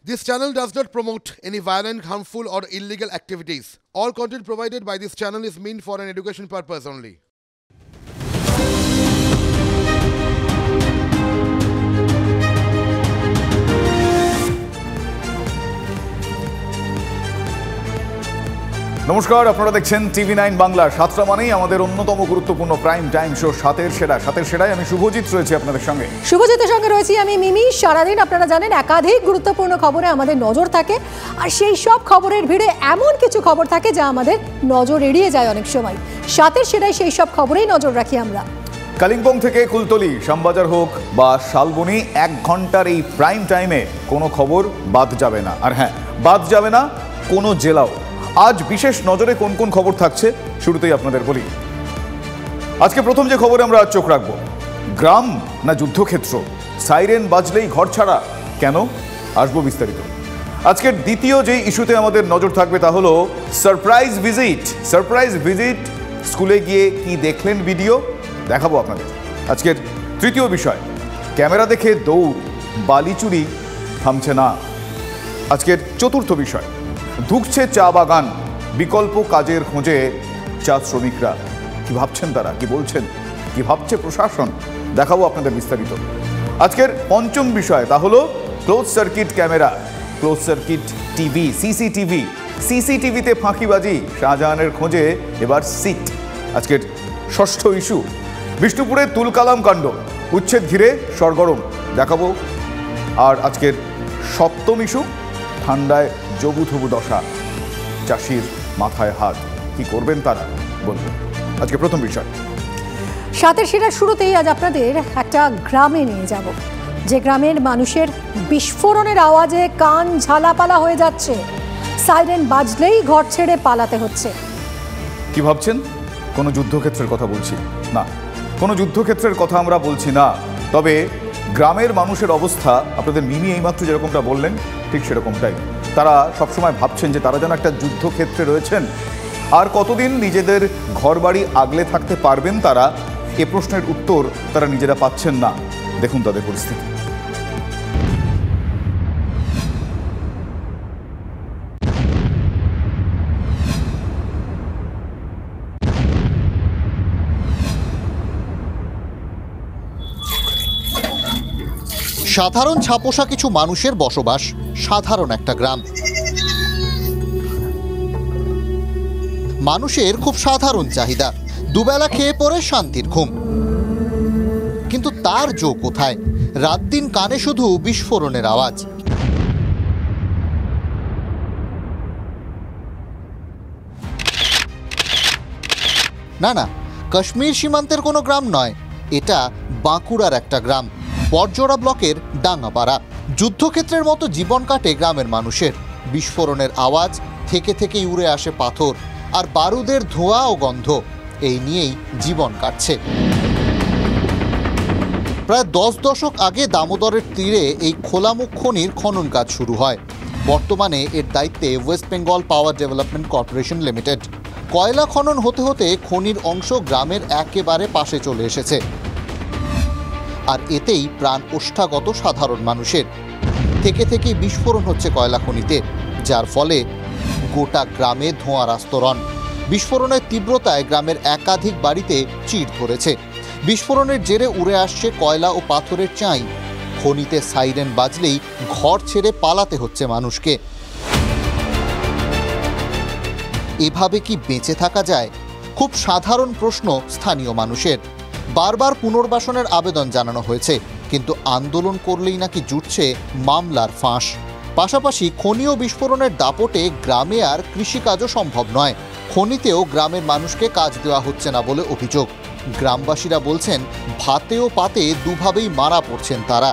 This channel does not promote any violent, harmful, or illegal activities. All content provided by this channel is meant for an education purpose only. নমস্কার, আপনারা দেখছেন টিভি9 বাংলা। সাতটা মানেই আমাদের অন্যতম গুরুত্বপূর্ণ প্রাইম টাইম শো সাতের সেরায় আমি শুভজিৎ রয়েছি আপনাদের সঙ্গে। শুভজিতের সঙ্গে রয়েছি আমি মিমি। সারাদিন আপনারা জানেন একাধিক গুরুত্বপূর্ণ খবরে আমাদের নজর থাকে, আর সেই সব খবরের ভিড়ে এমন কিছু খবর থাকে যা আমাদের নজর এড়িয়ে যায় অনেক সময়। সাতের সেরায় সেই সব খবরেই নজর রাখি আমরা। কালিম্পং থেকে কুলতলি, শ্যামবাজার হোক বা শালবনী, 1 ঘন্টার এই প্রাইম টাইমে কোনো খবর বাদ যাবে না। আর হ্যাঁ, বাদ যাবে না কোনো জেলাও। আজ বিশেষ নজরে কোন কোন খবর থাকছে শুরুতেই আপনাদের বলি। আজকে প্রথম যে খবরে আমরা চোখ রাখবো, গ্রাম না যুদ্ধক্ষেত্র, সাইরেন বাজলেই ঘর ছাড়া কেন, আসবো বিস্তারিত। আজকের দ্বিতীয় যে ইস্যুতে আমাদের নজর থাকবে তা হলো সারপ্রাইজ ভিজিট। স্কুলে গিয়ে কি দেখলেন ভিডিও দেখাবো আপনাদের। আজকের তৃতীয় বিষয়, ক্যামেরা দেখে দৌড়, বালি চুরি থামছে না। আজকের চতুর্থ বিষয়, ধুঁকছে চা বাগান, বিকল্প কাজের খোঁজে চা শ্রমিকরা। কি ভাবছেন তারা, কি বলছেন, কি ভাবছে প্রশাসন, দেখাবো আপনাদের বিস্তারিত। আজকের পঞ্চম বিষয় তা হলো close circuit camera, close circuit TV, সিসিটিভিতে ফাঁকিবাজি, শাহজাহানের খোঁজে এবার সিট। আজকের ষষ্ঠ ইস্যু, বিষ্ণুপুরের তুলকালাম কাণ্ড, উচ্ছেদ ঘিরে সরগরম, দেখাবো। আর আজকের সপ্তম ইস্যু, ঠান্ডায় জবুথবু দশা, চাষির মাথায় হাত, কি করবেন তারা, বলবেন। আজকে প্রথম বিষয়। সাতের সেরার শুরুতেই আজ আপনাদের একটা গ্রামে নিয়ে যাব, যে গ্রামের মানুষের বিস্ফোরণের আওয়াজে কান ঝালাপালা হয়ে যাচ্ছে। সাইরেন বাজলেই ঘর ছেড়ে পালাতে হচ্ছে। কি ভাবছেন, কোনো যুদ্ধক্ষেত্রের কথা বলছি না, কোনো যুদ্ধক্ষেত্রের কথা আমরা বলছি না। তবে গ্রামের মানুষের অবস্থা আপনাদের মিমি এইমাত্র যেরকমটা বললেন ঠিক সেরকমটাই। তারা সবসময় ভাবছেন যে তারা যেন একটা যুদ্ধক্ষেত্রে রয়েছেন। আর কতদিন নিজেদের ঘরবাড়ি আগলে থাকতে পারবেন তারা, এ প্রশ্নের উত্তর তারা নিজেরা পাচ্ছেন না। দেখুন তাদের পরিস্থিতি। সাধারণ ছাপোষা কিছু মানুষের বসবাস সাধারণ একটা গ্রাম। মানুষের খুব সাধারণ চাহিদা, দুবেলা খেয়ে পরে শান্তির ঘুম। কিন্তু তার জো কোথায়? রাত দিন কানে শুধু বিস্ফোরণের আওয়াজ। না, কাশ্মীর সীমান্তের কোনো গ্রাম নয়, এটা বাঁকুড়ার একটা গ্রাম, বড়জোড়া ব্লকের ডাঙ্গাপাড়া। যুদ্ধক্ষেত্রের মতো জীবন কাটে গ্রামের মানুষের। বিস্ফোরণের আওয়াজ, থেকেই উড়ে আসে পাথর, আর বারুদের ধোঁয়া ও গন্ধ, এই নিয়েই জীবন কাটছে। প্রায় 10 দশক আগে দামোদরের তীরে এই খোলামুখ খনির খনন কাজ শুরু হয়। বর্তমানে এর দায়িত্বে West Bengal power development corporation limited. কয়লা খনন হতে হতে খনির অংশ গ্রামের একেবারে পাশে চলে এসেছে, আর এতেই প্রাণ ওষ্ঠাগত সাধারণ মানুষের। থেকেই বিস্ফোরণ হচ্ছে কয়লা খনিতে, যার ফলে গোটা গ্রামে ধোঁয়ার আস্তরণ। বিস্ফোরণের তীব্রতায় গ্রামের একাধিক বাড়িতে চিড় ধরেছে। বিস্ফোরণের জেরে উড়ে আসছে কয়লা ও পাথরের চাই। খনিতে সাইরেন বাজলেই ঘর ছেড়ে পালাতে হচ্ছে মানুষকে। এভাবে কি বেঁচে থাকা যায়? খুব সাধারণ প্রশ্ন স্থানীয় মানুষের। বারবার পুনর্বাসনের আবেদন জানানো হয়েছে, কিন্তু আন্দোলন করলেই নাকি জুটছে মামলার ফাঁস। পাশাপাশি খনি ও বিস্ফোরণের দাপটে গ্রামে আর কৃষিকাজও সম্ভব নয়। খনিতেও গ্রামের মানুষকে কাজ দেওয়া হচ্ছে না বলে অভিযোগ। গ্রামবাসীরা বলছেন, ভাতে ও পাতে দুভাবেই মারা পড়ছেন তারা।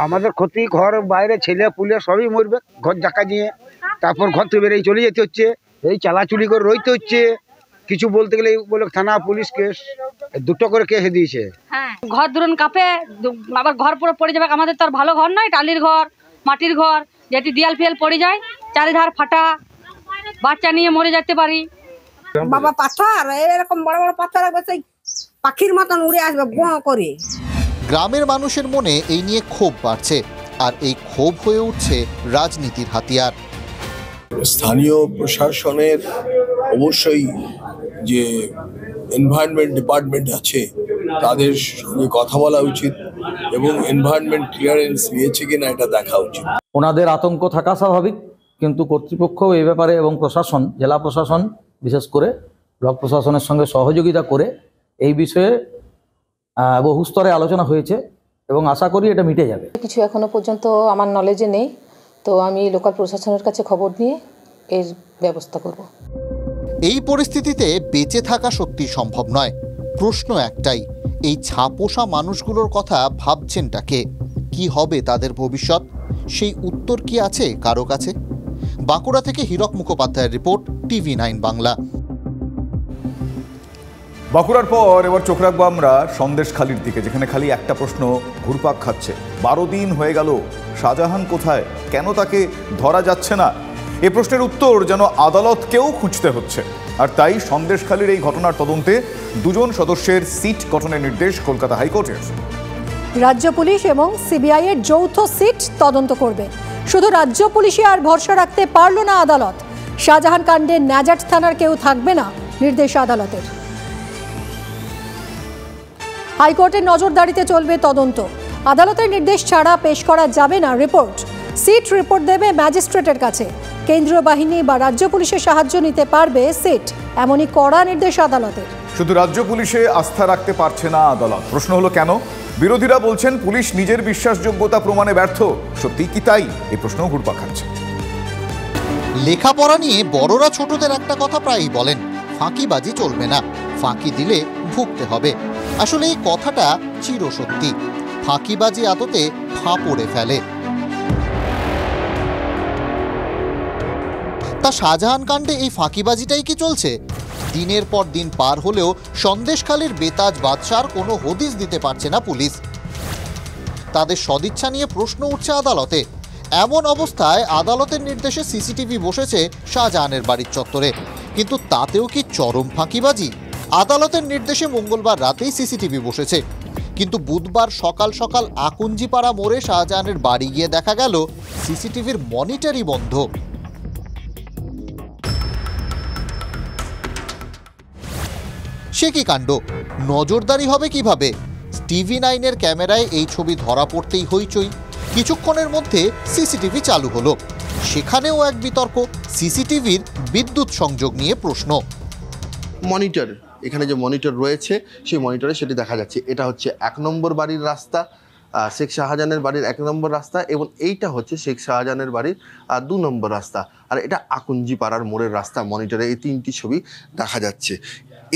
আমাদের ক্ষতি, ঘর বাইরে ছেলে পুলে সবই মরবে, ঘর জাকা নিয়ে। তারপর ঘর থেকে বেরিয়ে চলে যেতে হচ্ছে, এই চালাচুলি করে রইতে হচ্ছে। কিছু বলতে গেলে বলে থানা পুলিশ কেস, দুটো করে কেস দিয়েছে। হ্যাঁ, ঘর দুরন কাঁপে, আবার ঘর পুরো পড়ে যাবে। আমাদের তো আর ভালো ঘর নয়, টালির ঘর, মাটির ঘর, যেটি দেয়াল ফিয়াল পড়ে যায়, চারিধার ফাটা, বাচ্চা নিয়ে মরে যেতে পারি। বাবা পাথর, এরকম বড় বড় পাথর পাখির মতন উড়ে আসবে গোঁ করে। গ্রামের মানুষের মনে এই নিয়ে ক্ষোভ বাড়ছে। আর এই ক্ষোভ হয়ে উঠছে রাজনীতির হাতিয়ার। স্থানীয় প্রশাসনের অবশ্যই যে এনভায়রনমেন্ট ডিপার্টমেন্ট আছে তাদের সঙ্গে কথা বলা উচিত এবং এনভায়রনমেন্ট ক্লিয়ারেন্স নিয়েছে কিনা এটা দেখা উচিত। ওনাদের আতঙ্ক থাকা স্বাভাবিক, কিন্তু কর্তৃপক্ষ এই ব্যাপারে এবং প্রশাসন, জেলা প্রশাসন বিশেষ করে ব্লক প্রশাসনের সঙ্গে সহযোগিতা করে এই বিষয়ে বহু স্তরে আলোচনা হয়েছে এবং আশা করি এটা মিটে যাবে। কিছু এখনো পর্যন্ত আমার নলেজে নেই, তো আমি লোকাল প্রশাসনের কাছে খবর নিয়ে এর ব্যবস্থা করব। এই পরিস্থিতিতে বেঁচে থাকা সত্যি সম্ভব নয়। প্রশ্ন একটাই, এই ছাপোষা মানুষগুলোর কথা ভাবছেনটা কে? কি হবে তাদের ভবিষ্যৎ? সেই উত্তর কি আছে কারো কাছে? বাঁকুড়া থেকে হীরক মুখোপাধ্যায়ের রিপোর্ট, TV9 বাংলা। বাঁকুড়ার পর এবার চোখ রাখবো আমরা সন্দেশখালির দিকে, যেখানে খালি একটা প্রশ্ন ঘুরপাক খাচ্ছে। 12 দিন হয়ে গেল, শাহজাহান কোথায়? কেন তাকে ধরা যাচ্ছে না? এ প্রশ্নের উত্তর যেন আদালতকেও খুঁজতে হচ্ছে। আর তাই সন্দেশখালির এই ঘটনার তদন্তে 2 সদস্যের সিট গঠনের নির্দেশ কলকাতা হাইকোর্টের। রাজ্য পুলিশ এবং সিবিআই এর যৌথ সিট তদন্ত করবে। শুধু রাজ্য পুলিশে আর ভরসা রাখতে পারল না আদালত। শাহজাহান কাণ্ডে ন্যাজাট থানার কেউ থাকবে না, নির্দেশ আদালতের। হাইকোর্টের নজরদারিতে চলবে তদন্ত। আদালতের নির্দেশ ছাড়া পেশ করা যাবে না রিপোর্ট। সিট রিপোর্ট দেবে ম্যাজিস্ট্রেটের কাছে। কেন্দ্রীয় বাহিনী বা রাজ্য পুলিশের সাহায্য নিতে পারবে সিট, এমনই কড়া নির্দেশ আদালতের। শুধু রাজ্য পুলিশে আস্থা রাখতে পারছে না আদালত। প্রশ্ন হলো কেন? বিরোধীরা বলছেন পুলিশ নিজের বিশ্বাসযোগ্যতা প্রমাণে ব্যর্থ। সত্যি কি তাই? এই প্রশ্নও ঘুরপাক খাচ্ছে। লেখাপড়া নিয়ে বড়রা ছোটদের একটা কথা প্রায়ই বলেন, ফাঁকিবাজি চলবে না, ফাঁকি দিলে ভুগতে হবে। আসলে এই কথাটা চিরসত্যি। ফাঁকিবাজি আদতে ফাঁপড়ে ফেলে। তা শাহজাহান কাণ্ডে এই ফাঁকিবাজিটাই কি চলছে? দিনের পর দিন পার হলেও সন্দেশখালির বেতাজ বাদশার কোনো হদিস দিতে পারছে না পুলিশ। তাদের সদিচ্ছা নিয়ে প্রশ্ন উঠছে আদালতে। এমন অবস্থায় আদালতের নির্দেশে সিসিটিভি বসেছে শাহজাহানের বাড়ির চত্বরে, কিন্তু তাতেও কি চরম ফাঁকিবাজি? আদালতের নির্দেশে মঙ্গলবার রাতেই সিসিটিভি বসেছে, কিন্তু বুধবার সকাল সকাল আকুঞ্জিপাড়া মোড়ে শাহজাহানের বাড়ি গিয়ে দেখা গেল সিসিটিভির মনিটরই বন্ধ। সে কি কাণ্ড! নজরদারি হবে কিভাবে? TV9 এর ক্যামেরায় এই ছবি ধরা পড়তেই হইচই। কিছুক্ষণের মধ্যে সিসিটিভি চালু হলো। সেখানেও এক বিতর্ক, সিসিটিভির বিদ্যুৎ সংযোগ নিয়ে প্রশ্ন। মনিটর, এখানে যে মনিটর রয়েছে সেই মনিটরে সেটি দেখা যাচ্ছে। এটা হচ্ছে 1 নম্বর বাড়ির রাস্তা, শেখ শাহজাহানের বাড়ির 1 নম্বর রাস্তা, এবং এইটা হচ্ছে শেখ শাহজাহানের বাড়ির 2 নম্বর রাস্তা, আর এটা আকুঞ্জিপাড়ার মোড়ের রাস্তা। মনিটরে এই 3টি ছবি দেখা যাচ্ছে।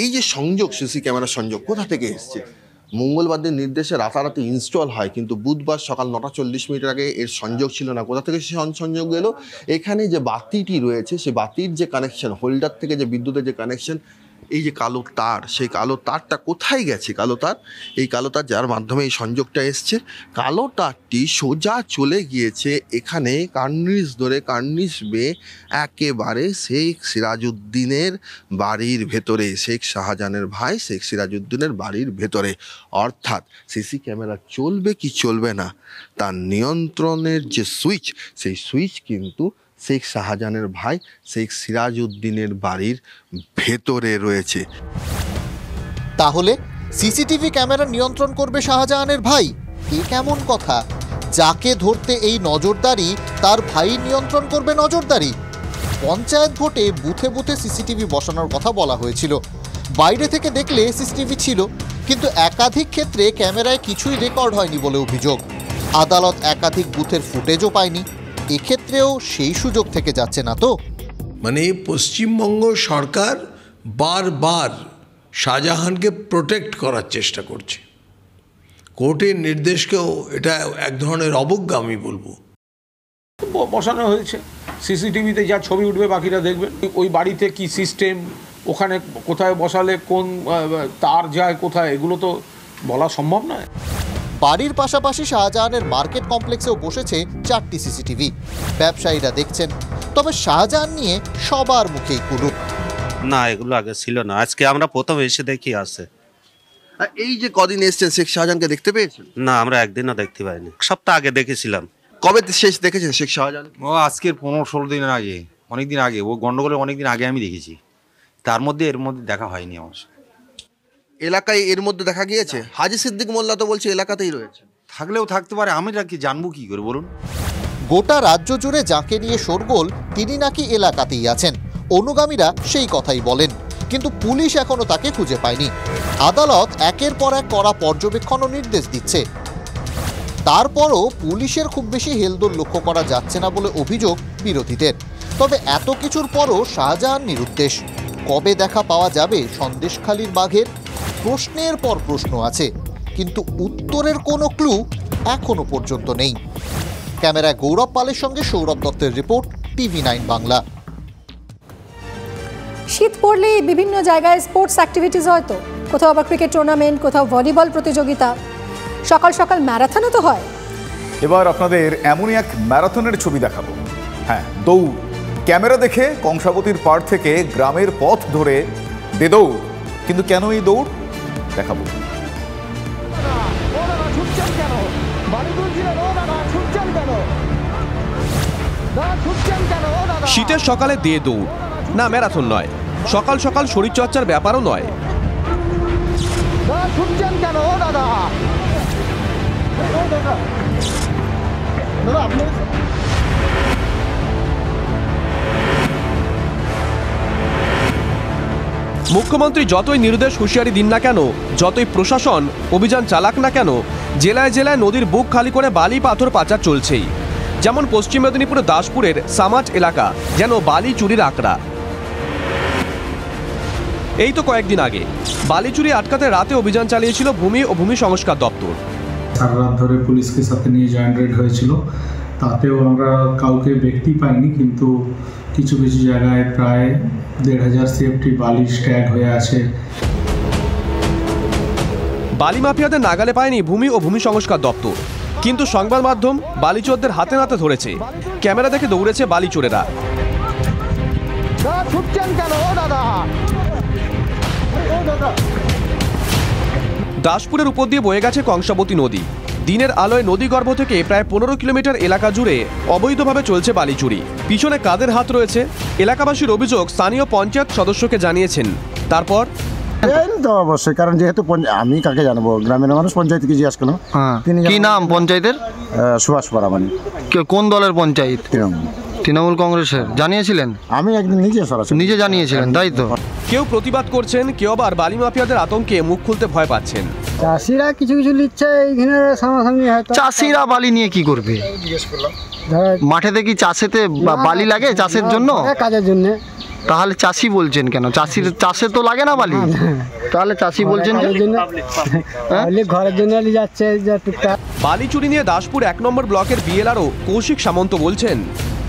এই যে সংযোগ, সিসি ক্যামেরার সংযোগ কোথা থেকে এসছে? মঙ্গলবার দিন নির্দেশে রাতারাতি ইনস্টল হয়, কিন্তু বুধবার সকাল 9টা 40 মিনিট আগে এর সংযোগ ছিল না। কোথা থেকে সে সংযোগ এলো? এখানে যে বাতিটি রয়েছে, সেই বাতির যে কানেকশন, হোল্ডার থেকে যে বিদ্যুতের যে কানেকশন, এই যে কালো তার, সেই কালো তারটা কোথায় গেছে? কালো তার, এই কালো তার যার মাধ্যমে এই সংযোগটা এসছে, কালো তারটি সোজা চলে গিয়েছে এখানে কার্নিশ ধরে, কার্নিশ বেয়ে একেবারে শেখ সিরাজউদ্দিনের বাড়ির ভেতরে, শেখ শাহজাহানের ভাই শেখ সিরাজউদ্দিনের বাড়ির ভেতরে। অর্থাৎ সিসি ক্যামেরা চলবে কি চলবে না, তার নিয়ন্ত্রণের যে সুইচ, সেই সুইচ কিন্তু শেখ শাহজাহানের ভাই শেখ সিরাজউদ্দিনের বাড়ির ভেতরে রয়েছে। তাহলে সিসিটিভি ক্যামেরা নিয়ন্ত্রণ করবে শাহজাহানের ভাই? এ কেমন কথা? যাকে ধরতে এই নজরদারি, তার ভাই নিয়ন্ত্রণ করবে নজরদারি? পঞ্চায়েত ভোটে বুথে বুথে সিসিটিভি বসানোর কথা বলা হয়েছিল। বাইরে থেকে দেখলে সিসিটিভি ছিল, কিন্তু একাধিক ক্ষেত্রে ক্যামেরায় কিছুই রেকর্ড হয়নি বলে অভিযোগ। আদালত একাধিক বুথের ফুটেজও পায়নি। এক্ষেত্রেও সেই সুযোগ থেকে যাচ্ছে না তো? মানে পশ্চিমবঙ্গ সরকার বারবার শাহজাহানকে প্রোটেক্ট করার চেষ্টা করছে। কোর্টের নির্দেশকেও এটা এক ধরনের অবজ্ঞা আমি বলবো। বসানো হয়েছে, সিসিটিভিতে যা ছবি উঠবে বাকিরা দেখবেন। ওই বাড়িতে কি সিস্টেম, ওখানে কোথায় বসালে কোন তার যায় কোথায়, এগুলো তো বলা সম্ভব নয়। বাড়ির পাশাপাশি শাহজাহানের মার্কেট কমপ্লেক্সেও বসেছে 4টি সিসিটিভি। ব্যবসায়ীরা দেখছেন, তবে শাহজাহান নিয়ে সবার মুখেই কুলুপ। না, এগুলো আগে ছিল না, আজকে আমরা প্রথম এসে দেখি আছে। এই যে কদিন এসছেন, শেখ শাহজাহানকে দেখতে পেয়েছেন? না, আমরা একদিনও দেখতে পাইনি। সপ্তাহ আগে দেখেছিলাম। কবে শেষ দেখেছেন শেখ শাহজাহান? ও আজকের 15-16 দিন আগে, অনেক দিন আগে, ও গন্ডগোলের অনেক দিন আগে আমি দেখেছি, এর মধ্যে দেখা হয়নি আমার। এলাকায় এর মধ্যে দেখা গিয়েছে? হাজী সিদ্দিক মোল্লা তো বলছে এলাকাতেই রয়েছে। থাকলেও থাকতে পারে, আমি কি জানবো কি করে বলুন? গোটা রাজ্য জুড়ে যাকে নিয়ে শোরগোল তিনি নাকি এলাকাতেই আছেন, অনুগামীরা সেই কথাই বলেন, কিন্তু পুলিশ এখনো তাকে খুঁজে পায়নি। আদালত একের পর এক কড়া পর্যবেক্ষণ ও নির্দেশ দিচ্ছে, তারপরও পুলিশের খুব বেশি হেলদোল লক্ষ্য করা যাচ্ছে না বলে অভিযোগ বিরোধীদের। তবে এত কিছুর পরও শাহজাহান নিরুদ্দেশ। কবে দেখা পাওয়া যাবে সন্দেশখালীর বাঘের? প্রশ্নের পর প্রশ্ন আছে, কিন্তু উত্তরের কোনো ক্লু এখনো পর্যন্ত নেই। ক্যামেরায় গৌরব পালের সঙ্গে সৌরভ দত্তের রিপোর্ট, TV9 বাংলা। শীত পড়লেই বিভিন্ন জায়গায় স্পোর্টস অ্যাক্টিভিটিস হয়তো, কোথাও আবার ক্রিকেট টুর্নামেন্ট, কোথাও ভলিবল প্রতিযোগিতা, সকাল সকাল ম্যারাথনও তো হয়। এবার আপনাদের এমনই এক ম্যারাথনের ছবি দেখাবো। হ্যাঁ, দৌড়। ক্যামেরা দেখে কংসাবতীর পাড় থেকে গ্রামের পথ ধরে দৌড়। কিন্তু কেন এই দৌড় দেখাবো। শীতের সকালে দৌড় না, ম্যারাথন নয়, সকাল সকাল শরীরচর্চার ব্যাপারও নয়। মুখ্যমন্ত্রী যতই নির্দেশ হুঁশিয়ারি দিন না কেন, যতই প্রশাসন অভিযান চালাক না কেন, জেলায় জেলায় নদীর বুক খালি করে বালি পাথর পাচার চলছেই। যেমন পশ্চিম মেদিনীপুরের দাসপুরের সামাজ এলাকা যেন বালি চুরির আঁকড়া। এই তো কয়েকদিন আগে বালি চুরি আটকাতে রাতে অভিযান চালিয়েছিল ভূমি ও ভূমি সংস্কার দপ্তর। সারা রাত ধরে পুলিশকে সাথে নিয়ে জয়েন্ট রেড হয়েছিল, তাতেও আমরা কাউকে ব্যক্তি পাইনি, কিন্তু কিছু কিছু জায়গায় প্রায় 1,500 সেফটি বালি স্ট্যাগ হয়ে আছে। বালি মাফিয়াদের নাগালে পায়নি ভূমি ও ভূমি সংস্কার দপ্তর, কিন্তু সংবাদ মাধ্যম বালিচোরদের হাতে নাতে ধরেছে। ক্যামেরা দেখে দৌড়েছে বালিচোরেরা। দাসপুরের উপর দিয়ে বয়ে গেছে কংসাবতী নদী। দিনের আলোয় নদীগর্ভ থেকে প্রায় 15 কিলোমিটার এলাকা জুড়ে অবৈধভাবে চলছে বালি চুরি। পিছনে কাদের হাত রয়েছে? এলাকাবাসীর অভিযোগ স্থানীয় পঞ্চায়েত সদস্যকে জানিয়েছেন। তারপর তো অবশ্যই, কারণ যেহেতু আমি কাকে জানাবো, গ্রামের মানুষ পঞ্চায়েত কি জিজ্ঞাসা করলো। কি নাম পঞ্চায়েতের? সুভাষ পারামানি। কোন দলের পঞ্চায়েত? তৃণমূল কংগ্রেসের। জানিয়েছিলেন? আমি একদিন নিজে জানিয়েছিলেন, তাই তো। কেউ প্রতিবাদ করছেন, কেউ আবার বালি মাফিয়াদের আতঙ্কে মুখ খুলতে ভয় পাচ্ছেন। চাষিরা কিছু কিছু নিচ্ছে, এইখানে সামনাসামনি হয়তো। চাষিরা বালি নিয়ে কি করবে? মাঠেতে কি চাষেতে বালি লাগে চাষের জন্য? কাজের জন্য। তাহলে চাষি বলছেন কেন? চাষে তো লাগে না বালি, তাহলে চাষি বলছেন ঘরের জন্য যাচ্ছে। বালি চুরি নিয়ে দাসপুর 1 নম্বর ব্লকের বিএলআরও কৌশিক সামন্ত বলছেন,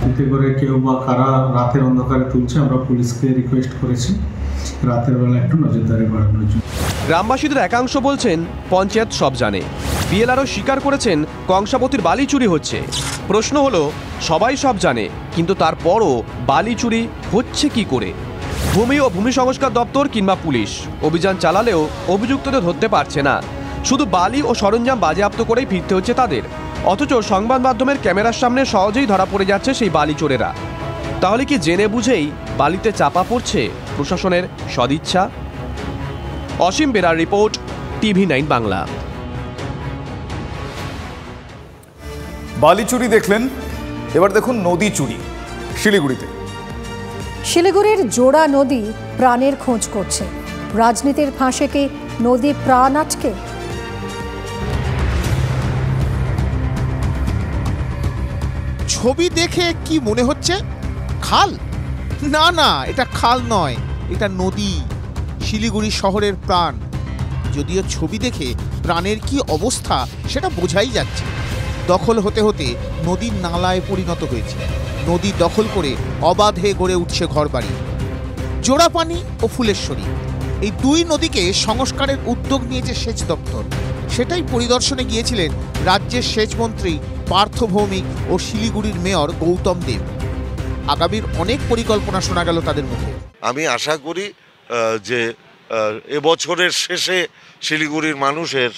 এতে করে কেউ বা কারা রাতের অন্ধকারে তুলছে, আমরা পুলিশকে রিকোয়েস্ট করেছি রাতের বেলা একটু নজরদারি বাড়ানোর জন্য। গ্রামবাসীদের একাংশ বলছেন পঞ্চায়েত সব জানে। বিএলআরও স্বীকার করেছেন কংসাবতীর বালি চুরি হচ্ছে। প্রশ্ন হলো, সবাই সব জানে, কিন্তু তারপরও বালি চুরি হচ্ছে কি করে? ভূমি ও ভূমি সংস্কার দপ্তর কিংবা পুলিশ অভিযান চালালেও অভিযুক্তদের ধরতে পারছে না। শুধু বালি ও সরঞ্জাম বাজেয়াপ্ত করেই ফিরতে হচ্ছে তাদের। অথচ সংবাদ মাধ্যমের ক্যামেরার সামনে সহজেই ধরা পড়ে যাচ্ছে সেই বালি চোরেরা। তাহলে কি জেনে বুঝেই বালিতে চাপা পড়ছে প্রশাসনের সদিচ্ছা? অসীম বেরার রিপোর্ট, TV9 বাংলা। বালি চুরি দেখলেন, এবার দেখুন নদী চুরি শিলিগুড়িতে। শিলিগুড়ির জোড়া নদী প্রাণের খোঁজ করছে। রাজনীতির ফাঁসে কি নদী প্রাণ আটকে? ছবি দেখে কি মনে হচ্ছে? খাল? না না, এটা খাল নয়, এটা নদী, শিলিগুড়ি শহরের প্রাণ। যদিও ছবি দেখে প্রাণের কি অবস্থা সেটা বোঝাই যাচ্ছে। দখল হতে হতে নদীর নালায় পরিণত হয়েছে। নদী দখল করে অবাধে গড়ে উঠছে ঘরবাড়ি। জোড়াপানি ও ফুলেশ্বরী, এই দুই নদীকে সংস্কারের উদ্যোগ নিয়েছে সেচ দপ্তর। সেটাই পরিদর্শনে গিয়েছিলেন রাজ্যের সেচমন্ত্রী পার্থ ভৌমিক ও শিলিগুড়ির মেয়র গৌতম দেব। আগামীর অনেক পরিকল্পনা শোনা গেল তাদের মুখে। আমি আশা করি যে এবছরের শেষে শিলিগুড়ির মানুষের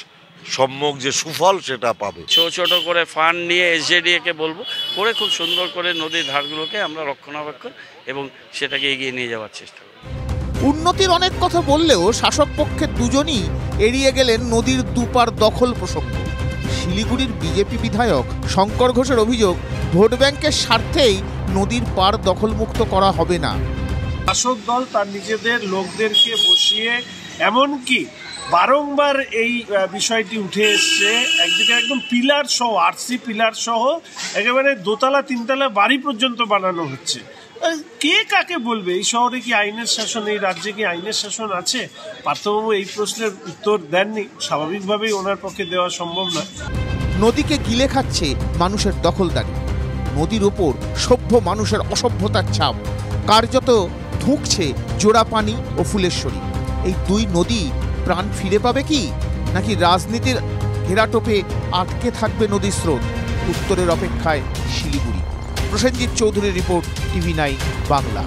সম্যক যে সুফল সেটা পাবে। ছোট করে ফান্ড নিয়ে এসজেডিএকে বলবো করে খুব সুন্দর করে নদীর ধারগুলোকে আমরা রক্ষণাবেক্ষণ এবং সেটাকে এগিয়ে নিয়ে যাওয়ার চেষ্টা করব। উন্নতির অনেক কথা বললেও শাসক পক্ষের দুজনই এড়িয়ে গেলেন নদীর দুপার দখল প্রসঙ্গ। শিলিগুড়ির বিজেপি বিধায়ক শঙ্কর ঘোষের অভিযোগ, ভোট ব্যাংকের স্বার্থেই নদীর পার দখলমুক্ত করা হবে না। শাসক দল তার নিজেদের লোকদেরকে বসিয়ে এমনকি বারংবার এই বিষয়টি উঠে এসছে, একদিকে একদম পিলার সহ আরসি পিলার সহ একেবারে দোতলা তিনতলা বাড়ি পর্যন্ত বানানো হচ্ছে। কে কাকে বলবে? এই শহরে কি আইনের শাসন, এই রাজ্যে কি আইনের শাসন আছে? পার্থবাবু এই প্রশ্নের উত্তর দেননি, স্বাভাবিকভাবেই ওনার পক্ষে দেওয়া সম্ভব নয়। নদীকে গিলে খাচ্ছে মানুষের দখলদারি, নদীর ওপর সভ্য মানুষের অসভ্যতার ছাপ, কার্যত ধুঁকছে জোড়াপানি ও ফুলেশ্বরী। এই দুই নদী প্রাণ ফিরে পাবে কি, নাকি রাজনীতির ঘেরাটোপে আটকে থাকবে নদীর স্রোত? উত্তরের অপেক্ষায় শিলিগুড়ি। প্রসেনজিৎ চৌধুরীর রিপোর্ট, টিভি9 বাংলা।